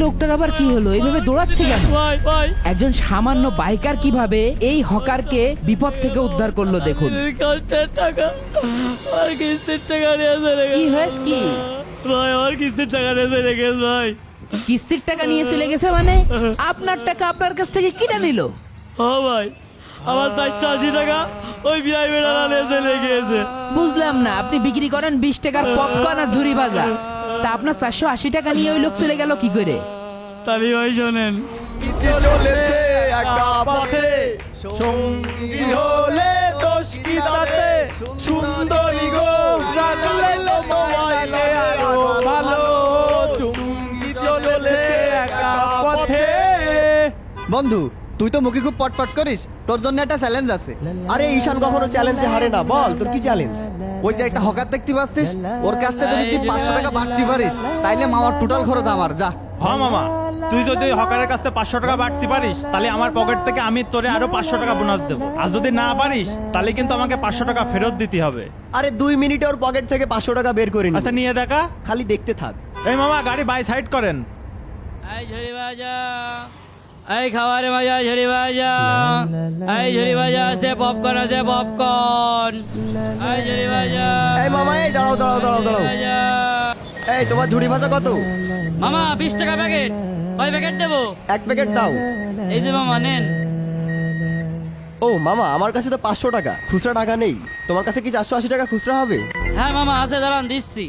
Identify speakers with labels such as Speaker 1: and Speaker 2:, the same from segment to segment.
Speaker 1: লোকটার আবার কি হলো, এইভাবে দৌড়াচ্ছে কেন? একজন সামান্য বাইকার কিভাবে এই হকারকে বিপদ থেকে উদ্ধার করলো দেখুন। কি হয়েছে কি
Speaker 2: ভাই? আমার কিস্তির টাকা নিয়ে চলে গেছে ভাই।
Speaker 1: কিস্তির টাকা নিয়ে চলে গেছে মানে? আপনার টাকা আপনার কাছ থেকে কিনে নিল?
Speaker 2: ও ভাই, আমার 480 টাকা ওই বিআই বেড়া নিয়ে চলে গিয়েছে।
Speaker 1: বুঝলাম না, আপনি বিক্রি করেন 20 টাকার পপকর্ন আর ঝুরি ভাজা, তা আপনার 480 টাকা নিয়ে ওই লোক চলে গেল কি করে?
Speaker 2: তালি ভাই শোনেন,
Speaker 3: চলেছে একা পথে, সঙ্গী হলে দোষ কি তাতে, সুন্দরী গো রাখলে তোমায় আরো ভালো, চুঙ্গি চলেছে একা পথে। বন্ধু, তুই তো মুখে খুব পটপট করিস, তোর জন্য একটা চ্যালেঞ্জ আছে।
Speaker 4: আরে ঈশান কখনো চ্যালেঞ্জে হারে না, বল তোর কি চ্যালেঞ্জ?
Speaker 3: ওই যে একটা হকার দেখতে পাচ্ছিস, ওর কাছ থেকে যদি তুই 500 টাকা বাড়তি পারিস, তাইলে মামার টোটাল খরচ আমার। যা।
Speaker 5: হ্যাঁ মামা, তুই যদি হকারের কাছে 500 টাকা বাড়তে পারিস, তাহলে আমার পকেট থেকে আমি তোরে আরো 500 টাকা বোনাস দেবো। আর যদি না পারিস, তাহলে কিন্তু আমাকে 500 টাকা ফেরত দিতে হবে।
Speaker 4: আরে 2 মিনিটে ওর পকেট থেকে 500 টাকা বের করে নি।
Speaker 5: আচ্ছা নিয়ে দেখা,
Speaker 4: খালি দেখতে থাক।
Speaker 5: এই মামা গাড়ি বাই সাইড করেন।
Speaker 2: এই ঝুড়ি ভাজা, এই খাবারে ভাজা ঝুড়ি ভাজা, এই ঝুড়ি ভাজা আছে, পপকর্ন আছে, পপকর্ন, এই ঝুড়ি ভাজা।
Speaker 4: এই মামা, এই দাঁড়াও দাঁড়াও দাঁড়াও দাঁড়াও।
Speaker 2: ভাজা।
Speaker 4: এই তোমার ঝুড়ি ভাজা কত?
Speaker 2: মামা 20 টাকা প্যাকেট, কয় প্যাকেট দেবো?
Speaker 4: 1 প্যাকেট দাও।
Speaker 2: এই যে মামা নেন।
Speaker 4: ও মামা, আমার কাছে তো 500 টাকা খুচরা টাকা নেই, তোমার কাছে কি 480 টাকা খুচরা হবে?
Speaker 2: হ্যাঁ মামা আছে, দাঁড়ান দিচ্ছি।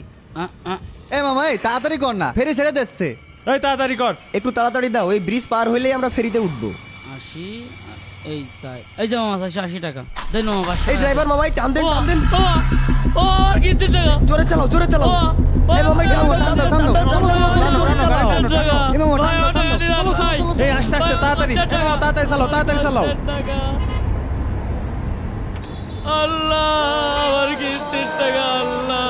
Speaker 3: এ মামা, এই তাড়াতাড়ি কর না, ফেরি ছেড়ে দিচ্ছে।
Speaker 5: এই তাড়াতাড়ি কর।
Speaker 4: একটু তাড়াতাড়ি দাও, এই ব্রিজ পার হইলেই আমরা ফেরিতে উঠবো।
Speaker 2: 80, এই তাই, এই যে মামা 480 টাকা দেন মামা। 500
Speaker 4: এই ড্রাইভার মামা, এই টান দেন টান দেন।
Speaker 2: ও আর কিস্তির টাকা।
Speaker 4: জোরে চালাও জোরে চালাও। এই মামা, এই টান দাও, টান দাও, টান দাও। চলো, চলো, চলো, জোরে চালাও।
Speaker 3: এ মামা, চলো, চলো।
Speaker 5: এই আস্তে আস্তে তাড়াতাড়ি, এই মামা, তাড়াতাড়ি চালাও, তাড়াতাড়ি চালাও।
Speaker 2: আল্লাহ, আমার কিস্তির টাকা। আল্লাহ,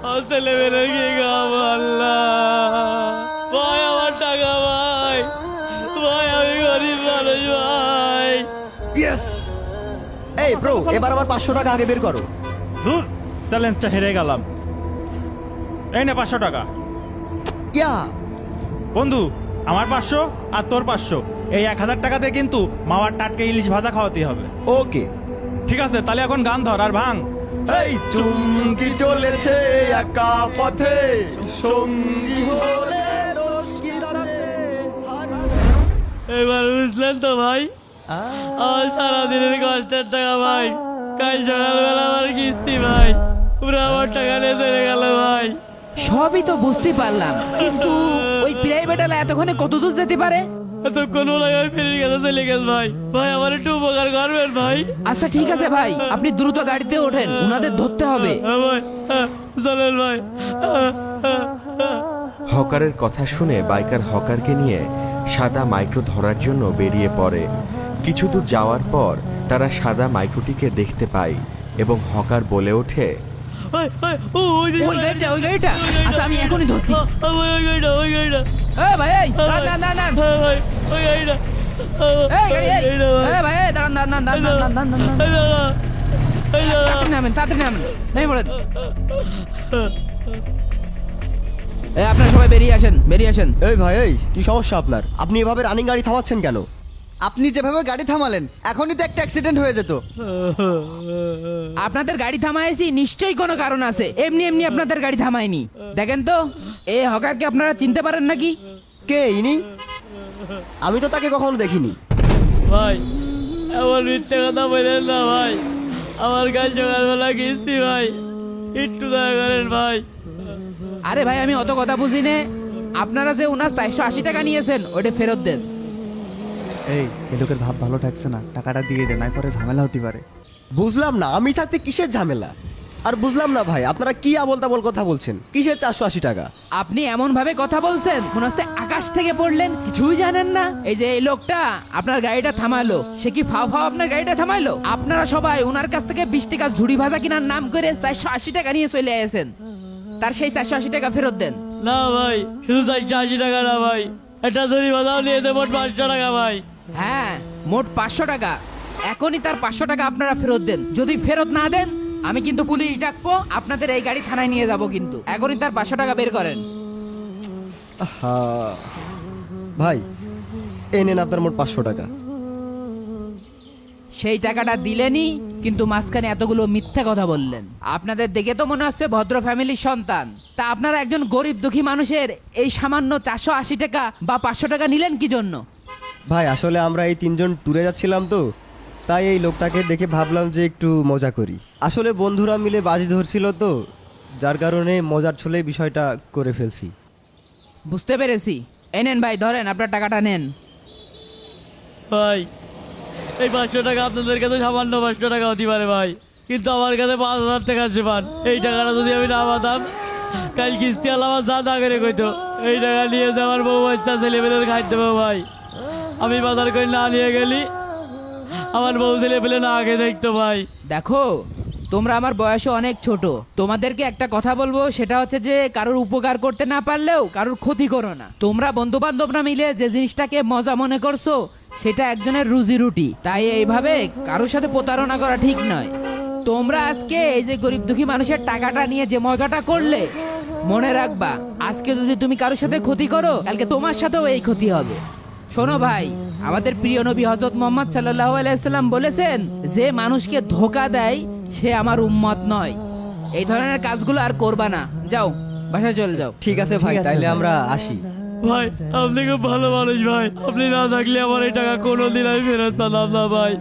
Speaker 2: আমার ছেলে মেয়ে কি খাবো? আল্লাহ ভাই, আমার টাকা ভাই, ভাই আমি গরিব মানুষ ভাই।
Speaker 4: ইয়েস। এই ব্রো, এবার আমার 500 টাকা আগে বের করো।
Speaker 5: ধুর, চ্যালেঞ্জটা হেরে গেলাম। এই নে 500 টাকা।
Speaker 4: ইয়া।
Speaker 5: বন্ধু, আমার 500 আর তোর 500, এই 1000 টাকাতে কিন্তু মামার টাটকে ইলিশ ভাজা খাওয়াতে হবে।
Speaker 4: ওকে।
Speaker 5: ঠিক আছে, তাহলে এখন গান ধর আর ভাঙ।
Speaker 4: এই চুঙ্গি চলেছে একা পথে, সঙ্গী হলে দোষ কি তাতে।
Speaker 2: এবার বুঝলেন তো ভাই, আমার সারাদিনের কষ্টের টাকা ভাই, কাল সকালবেলা আমার কিস্তি ভাই, পুরো আমার টাকা নিয়ে চলে গেল ভাই।
Speaker 1: সবই তো বুঝতে পারলাম, কিন্তু ওই প্রাইভেটওয়ালা এতক্ষণে কত দূর যেতে পারে?
Speaker 2: এতক্ষণ লাগাই ফেরির কাছে চলে গেছে ভাই। ভাই আমার একটু উপকার করবেন ভাই।
Speaker 1: আচ্ছা ঠিক আছে ভাই, আপনি দ্রুত গাড়িতে ওঠেন, উনাদের ধরতে হবে।
Speaker 2: হ্যাঁ ভাই, চলেন ভাই।
Speaker 6: হকারের কথা শুনে বাইকার হকারকে নিয়ে সাদা মাইক্রো ধরার জন্য বেরিয়ে পড়ে। কিছু দূর যাওয়ার পর তারা সাদা মাইক্রোটিকে দেখতে পায় এবং হকার বলে ওঠে,
Speaker 2: ভাই, ভাই, ওই যে
Speaker 1: ওই গাড়িটা, ওই গাড়িটা। আচ্ছা আমি এখনই ধরছি।
Speaker 2: ভাই, ওই গাড়িটা, ওই গাড়িটা।
Speaker 1: এই ভাই, এই দাঁড়ান দাঁড়ান দাঁড়ান।
Speaker 2: হ্যাঁ ভাই, ওই গাড়িটা।
Speaker 1: এই গাড়ি, এই এই ভাই, এই দাঁড়ান দাঁড়ান দাঁড়ান দাঁড়ান দাঁড়ান দাঁড়ান। তাড়াতাড়ি নামেন, তাড়াতাড়ি নামেন, নেমে পড়েন। এই আপনারা সবাই বেরিয়ে আসেন, বেরিয়ে আসেন।
Speaker 4: এই ভাই, এই কি সমস্যা আপনার? আপনি এভাবে রানিং গাড়ি থামাচ্ছেন কেন?
Speaker 3: আপনি যেভাবে গাড়ি থামালেন, এখনই তো একটা অ্যাক্সিডেন্ট হয়ে যেত।
Speaker 1: আপনাদের গাড়ি থামাইছি, নিশ্চয়ই কোনো কারণ আছে, এমনি এমনি আপনাদের গাড়ি থামাইনি। দেখেন তো, এই হকারকে আপনারা চিনতে পারেন নাকি?
Speaker 4: কে ইনি? আমি তো তাকে কখনো দেখিনি।
Speaker 2: ভাই এমন মিথ্যে কথা বললেন না ভাই, আমার কাল সকালবেলা কিস্তি ভাই, একটু দয়া করেন ভাই।
Speaker 1: আরে ভাই, আমি অত কথা বুঝি নে। আপনারা যে ওনার 480 টাকা নিয়েছেন, ওইটা ফেরত দেন।
Speaker 7: এই লোকের ভাব ভালো ঠাকছে না, টাকাটা দিয়ে দে, নাই পরে ঝামেলা হতে পারে।
Speaker 4: বুঝলাম না, আমি থাকতে কিসের ঝামেলা? আর বুঝলাম না ভাই, আপনারা কি আবল তাবল কথা বলছেন? কিসের 480 টাকা?
Speaker 1: আপনি এমন ভাবে কথা বলছেন, মনে হচ্ছে আকাশ থেকে পড়লেন, কিছুই জানেন না। এই যে এই লোকটা আপনার গাড়িটা থামালো, সে কি ফাও ফাও আপনার গাড়িটা থামাইলো? আপনারা সবাই ওনার কাছ থেকে 20 টাকা ঝুড়ি ভাজা কিনার নাম করে 480 টাকা নিয়ে চলে আসেন। তার সেই 480 টাকা ফেরত দেন।
Speaker 2: না ভাই, শুধু 480 টাকা না ভাই, একটা ধরি বাজাও নিয়ে দেবো 500 টাকা ভাই।
Speaker 1: হ্যাঁ, মোট 500 টাকা। এখনই তার 500 টাকা আপনারা ফেরত দেন। যদি ফেরত না দেন, আমি কিন্তু পুলিশ ডাকবো, আপনাদের এই গাড়ি থানায় নিয়ে যাব। কিন্তু এখনই তার 500 টাকা বের করেন।
Speaker 4: ভাই এই নেন আপনার মোট 500 টাকা।
Speaker 1: সেই টাকাটা দিলেনই, কিন্তু মাঝখানে এতগুলো মিথ্যা কথা বললেন। আপনাদের দেখে তো মনে হচ্ছে ভদ্র ফ্যামিলির সন্তান, তা আপনারা একজন গরিব দুঃখী মানুষের এই সামান্য 480 টাকা বা 500 টাকা নিলেন কি জন্য?
Speaker 4: ভাই আসলে আমরা এই 3 জন ট্যুরে যাচ্ছিলাম তো, তাই এই লোকটাকে দেখে ভাবলাম যে একটু মজা করি। আসলে বন্ধুরা মিলে বাজি ধরছিল তো, যার কারণে মজার ছলে বিষয়টা করে ফেলছি।
Speaker 1: বুঝতে পেরেছি। এই নেন ভাই, ধরেন আপনার টাকাটা নেন।
Speaker 2: ভাই এই 500 টাকা আপনাদের কাছে সামান্য 500 টাকা হতে পারে ভাই, কিন্তু আমার কাছে 5,000 টাকা সমান। এই টাকাটা যদি আমি না পাতাম, কাল কিস্তি আলা আমার যা না করে কইতো এই টাকা নিয়ে যে আমার বউ বাচ্চা ছেলেপেলের খাইতে দেবো ভাই। আমি বাজার করে না নিয়ে গেলি আমার বউ ছেলেপেলে না আগে দেখতো ভাই।
Speaker 1: দেখো, তোমরা আমার বয়সে অনেক ছোট, তোমাদেরকে একটা কথা বলবো, সেটা হচ্ছে যে কারোর উপকার করতে না পারলেও কারোর ক্ষতি করো না। তোমরা বন্ধু বান্ধবরা মিলে যে জিনিসটাকে মজা মনে করছো, সেটা একজনের রুজি রুটি, তাই এইভাবে কারোর সাথে প্রতারণা করা ঠিক নয়। তোমরা আজকে এই যে গরিব দুঃখী মানুষের টাকাটা নিয়ে যে মজাটা করলে, মনে রাখবা আজকে যদি তুমি কারোর সাথে ক্ষতি করো, কালকে তোমার সাথেও এই ক্ষতি হবে। শোনো ভাই, আমাদের প্রিয় নবী হযরত মুহাম্মদ সাল্লাল্লাহু আলাইহি সাল্লাম বলেছেন, যে মানুষকে ধোঁকা দেয় সে আমার উম্মত নয়। এই ধরনের কাজগুলো আর করবা না। যাও, বাসায় চলে যাও।
Speaker 4: ঠিক আছে ভাই, তাইলে আমরা আসি।
Speaker 2: ভাই আপনি খুব ভালো মানুষ ভাই, আপনি না থাকলে আমার এই টাকা কোনোদিন আমি ফেরত পেলাম না ভাই।